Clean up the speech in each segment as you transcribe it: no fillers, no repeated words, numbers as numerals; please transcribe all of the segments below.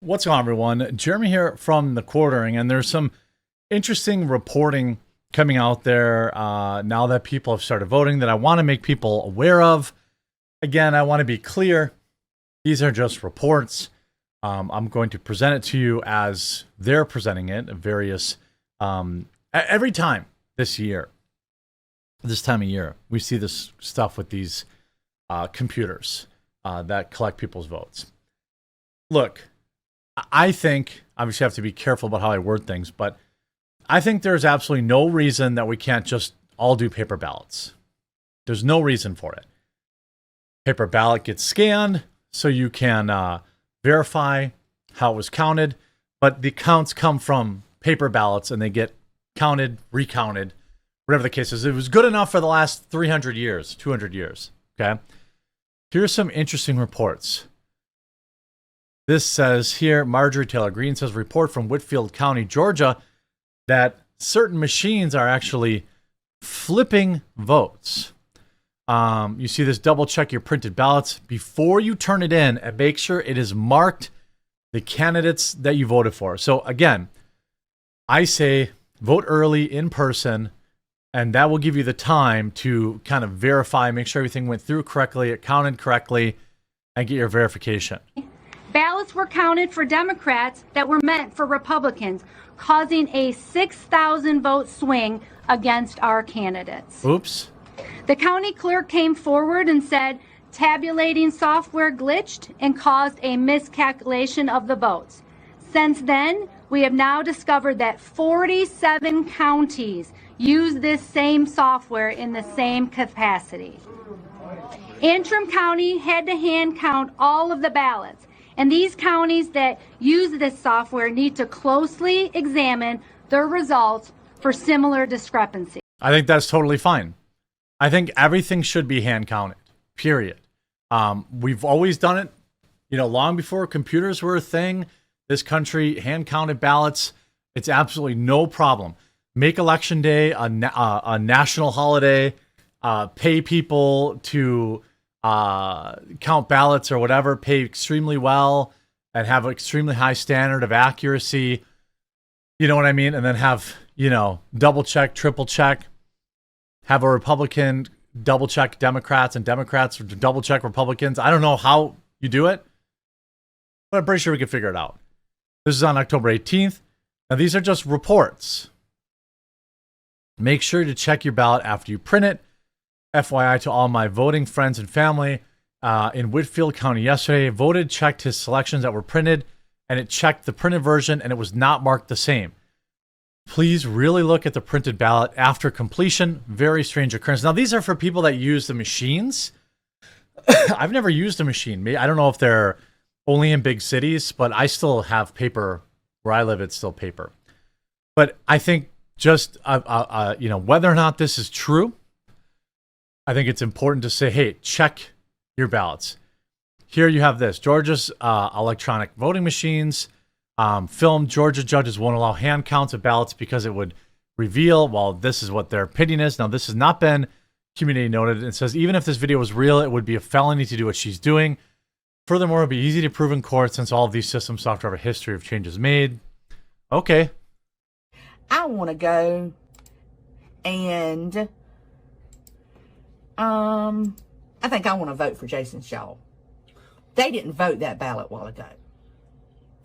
What's going on, everyone? Jeremy here from the quartering, and there's some interesting reporting coming out there now that people have started voting that I want to make people aware of. Again, I want to be clear. These are just reports. I'm going to present it to you as they're presenting it at various every time this time of year, we see this stuff with these computers that collect people's votes. Look, I think, obviously I have to be careful about how I word things, but I think there's absolutely no reason that we can't just all do paper ballots. There's no reason for it. Paper ballot gets scanned so you can verify how it was counted, but the counts come from paper ballots and they get counted, recounted, whatever the case is. It was good enough for the last 300 years, 200 years, okay? Here's some interesting reports. This says here, Marjorie Taylor Greene says, report from Whitfield County, Georgia, that certain machines are actually flipping votes. You see this, double check your printed ballots before you turn it in and make sure it is marked the candidates that you voted for. So again, I say vote early in person, and that will give you the time to kind of verify, make sure everything went through correctly, it counted correctly, and get your verification. Ballots were counted for Democrats that were meant for Republicans, causing a 6,000 vote swing against our candidates. Oops. The county clerk came forward and said tabulating software glitched and caused a miscalculation of the votes. Since then, we have now discovered that 47 counties use this same software in the same capacity. Antrim County had to hand count all of the ballots. And these counties that use this software need to closely examine their results for similar discrepancies. I think that's totally fine. I think everything should be hand counted, period. We've always done it, long before computers were a thing. This country hand counted ballots. It's absolutely no problem. Make Election Day a national holiday. Pay people to count ballots or whatever, pay extremely well and have an extremely high standard of accuracy. You know what I mean? And then have, double check, triple check, have a Republican double check Democrats and Democrats double check Republicans. I don't know how you do it, but I'm pretty sure we can figure it out. This is on October 18th. Now, these are just reports. Make sure to check your ballot after you print it. FYI to all my voting friends and family in Whitfield County yesterday, voted, checked his selections that were printed, and it checked the printed version, and it was not marked the same. Please really look at the printed ballot after completion. Very strange occurrence. Now, these are for people that use the machines. I've never used a machine. I don't know if they're only in big cities, but I still have paper. Where I live, it's still paper. But I think just, whether or not this is true, I think it's important to say, hey, check your ballots. Here you have this. Georgia's electronic voting machines filmed. Georgia judges won't allow hand counts of ballots because it would reveal, well, this is what their opinion is. Now, this has not been community noted. It says, even if this video was real, it would be a felony to do what she's doing. Furthermore, it would be easy to prove in court since all of these systems software have a history of changes made. Okay. I want to go and I think I want to vote for Jason Shaw. They didn't vote that ballot a while ago.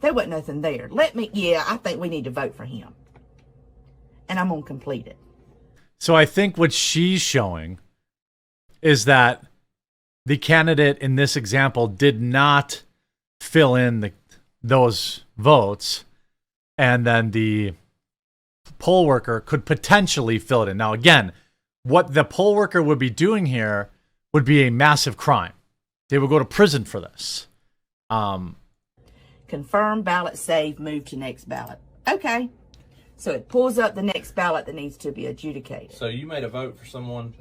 There wasn't nothing there. I think we need to vote for him. And I'm going to complete it. So I think what she's showing is that the candidate in this example did not fill in those votes, and then the poll worker could potentially fill it in. Now, again, what the poll worker would be doing here would be a massive crime. They would go to prison for this. Confirm ballot saved, move to next ballot. Okay. So it pulls up the next ballot that needs to be adjudicated. So you made a vote for someone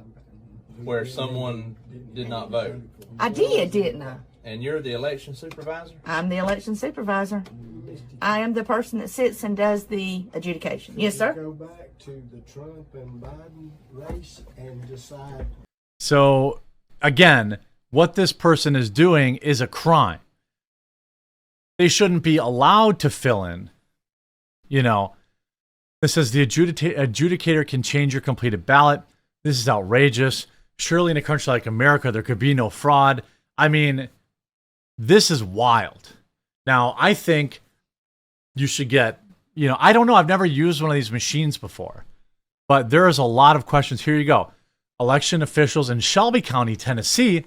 where someone did not vote. I did, didn't I? And you're the election supervisor? I'm the election supervisor. I am the person that sits and does the adjudication. Yes, sir. Go back to the Trump and Biden race and decide. So, again, what this person is doing is a crime. they shouldn't be allowed to fill in. This says the adjudicator can change your completed ballot. This is outrageous. Surely in a country like America, there could be no fraud. I mean, this is wild. Now, I think you should get, I don't know. I've never used one of these machines before, but there is a lot of questions. Here you go. Election officials in Shelby County, Tennessee,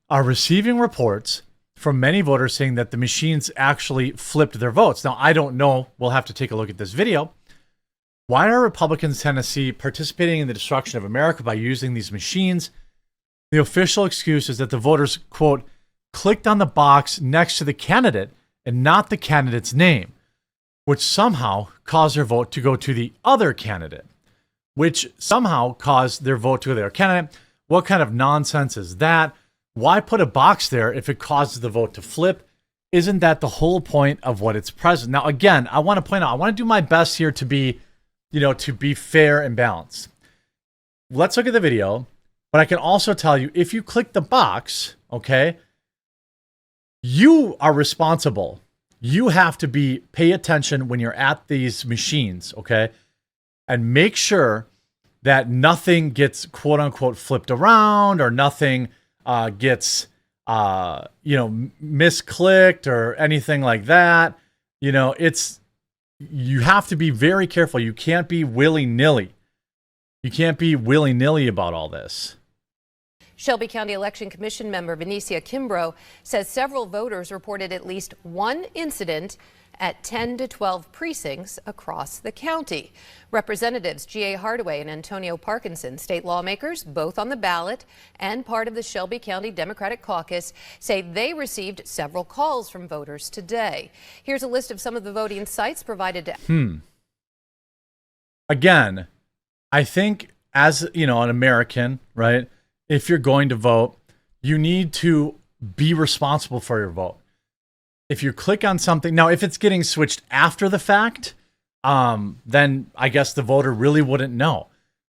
are receiving reports from many voters saying that the machines actually flipped their votes. Now, I don't know. We'll have to take a look at this video. Why are Republicans in Tennessee participating in the destruction of America by using these machines? The official excuse is that the voters, quote, clicked on the box next to the candidate and not the candidate's name, which somehow caused their vote to go to the other candidate, which somehow caused their vote to their candidate. What kind of nonsense is that? Why put a box there if it causes the vote to flip? Isn't that the whole point of what it's present? Now, again, I want to point out, I want to do my best here to be fair and balanced. Let's look at the video, but I can also tell you, if you click the box, okay, you are responsible. You have to pay attention when you're at these machines, okay, and make sure that nothing gets quote unquote flipped around or nothing gets misclicked or anything like that. You have to be very careful. You can't be willy-nilly. You can't be willy-nilly about all this. Shelby County Election Commission member Benicia Kimbrough says several voters reported at least one incident at 10 to 12 precincts across the county. Representatives G.A. Hardaway and Antonio Parkinson, state lawmakers, both on the ballot and part of the Shelby County Democratic Caucus, say they received several calls from voters today. Here's a list of some of the voting sites provided to... Again, I think as, an American, right, if you're going to vote, you need to be responsible for your vote. If you click on something, now if it's getting switched after the fact, then I guess the voter really wouldn't know.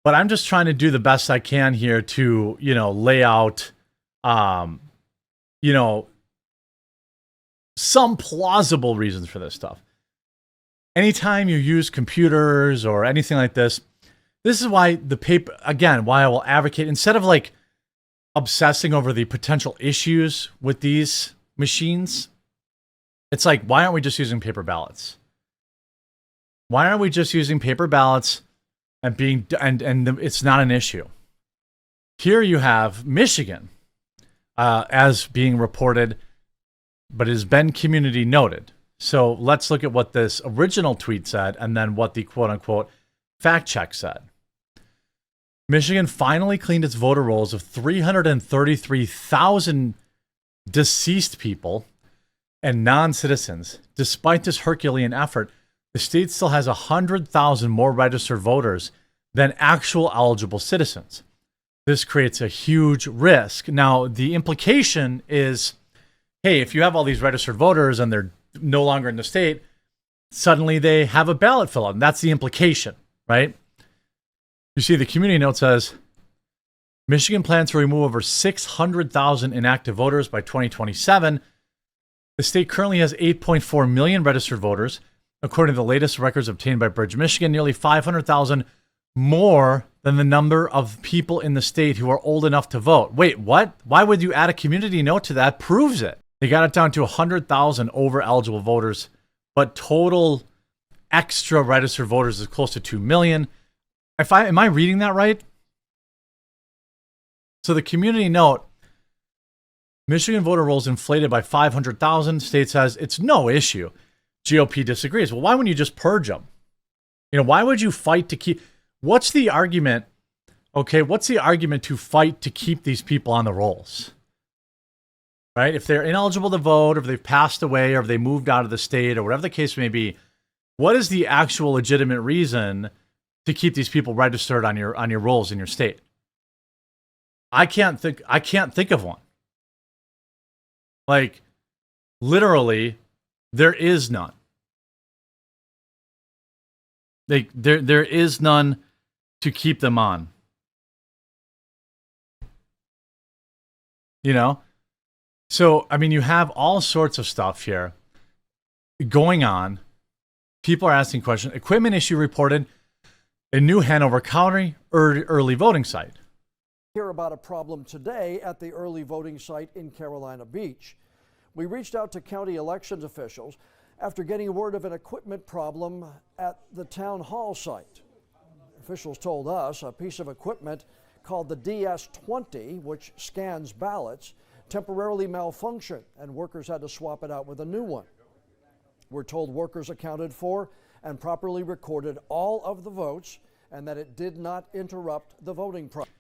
But I'm just trying to do the best I can here to, lay out, some plausible reasons for this stuff. Anytime you use computers or anything like this is why why I will advocate, instead of obsessing over the potential issues with these machines, it's like, why aren't we just using paper ballots? Why aren't we just using paper ballots and it's not an issue? Here you have Michigan as being reported, but it has been community noted. So let's look at what this original tweet said and then what the quote unquote fact check said. Michigan finally cleaned its voter rolls of 333,000 deceased people and non-citizens. Despite this Herculean effort, the state still has 100,000 more registered voters than actual eligible citizens. This creates a huge risk. Now, the implication is, hey, if you have all these registered voters and they're no longer in the state, suddenly they have a ballot fill out. And that's the implication, right? You see, the community note says, Michigan plans to remove over 600,000 inactive voters by 2027. The state currently has 8.4 million registered voters. According to the latest records obtained by Bridge, Michigan, nearly 500,000 more than the number of people in the state who are old enough to vote. Wait, what? Why would you add a community note to that? Proves it. They got it down to 100,000 over eligible voters, but total extra registered voters is close to 2 million. Am I reading that right? So the community note, Michigan voter rolls inflated by 500,000. State says it's no issue. GOP disagrees. Well, why wouldn't you just purge them? Why would you fight to keep... What's the argument? Okay, what's the argument to fight to keep these people on the rolls? Right? If they're ineligible to vote, or if they've passed away, or if they moved out of the state, or whatever the case may be, what is the actual legitimate reason to keep these people registered on your rolls in your state? I can't think of one. Literally, there is none. There is none to keep them on. So, I mean, you have all sorts of stuff here going on. People are asking questions. Equipment issue reported in New Hanover County early voting site. Hear about a problem today at the early voting site in Carolina Beach. We reached out to county elections officials after getting word of an equipment problem at the town hall site. Officials told us a piece of equipment called the DS-20, which scans ballots, temporarily malfunctioned and workers had to swap it out with a new one. We're told workers accounted for and properly recorded all of the votes and that it did not interrupt the voting process.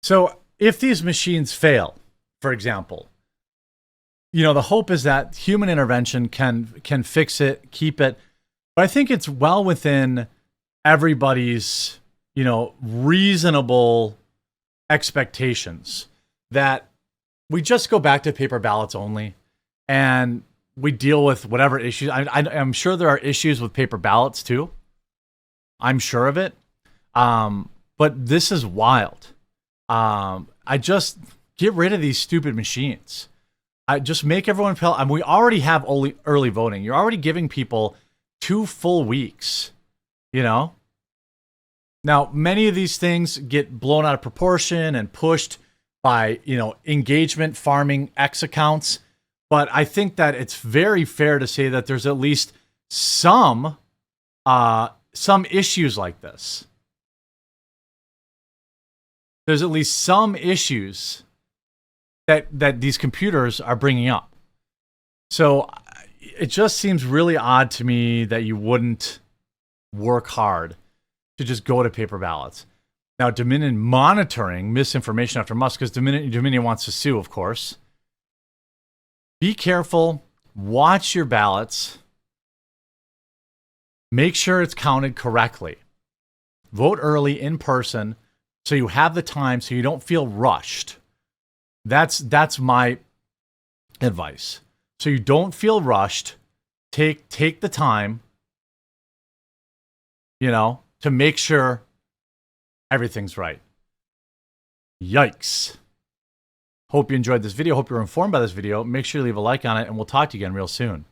So if these machines fail, for example, the hope is that human intervention can fix it, keep it. But I think it's well within everybody's, reasonable expectations that we just go back to paper ballots only and we deal with whatever issues. I'm sure there are issues with paper ballots too. I'm sure of it. But this is wild. I just get rid of these stupid machines. I just make everyone feel. We already have early voting. You're already giving people 2 full weeks. Now, many of these things get blown out of proportion and pushed by, engagement farming X accounts. But I think that it's very fair to say that there's at least some issues like this. There's at least some issues that these computers are bringing up. So it just seems really odd to me that you wouldn't work hard to just go to paper ballots. Now, Dominion monitoring misinformation after Musk, because Dominion wants to sue, of course. Be careful. Watch your ballots. Make sure it's counted correctly. Vote early in person so you have the time, so you don't feel rushed. That's my advice. So you don't feel rushed. Take the time, to make sure everything's right. Yikes. Hope you enjoyed this video. Hope you're informed by this video. Make sure you leave a like on it, and we'll talk to you again real soon.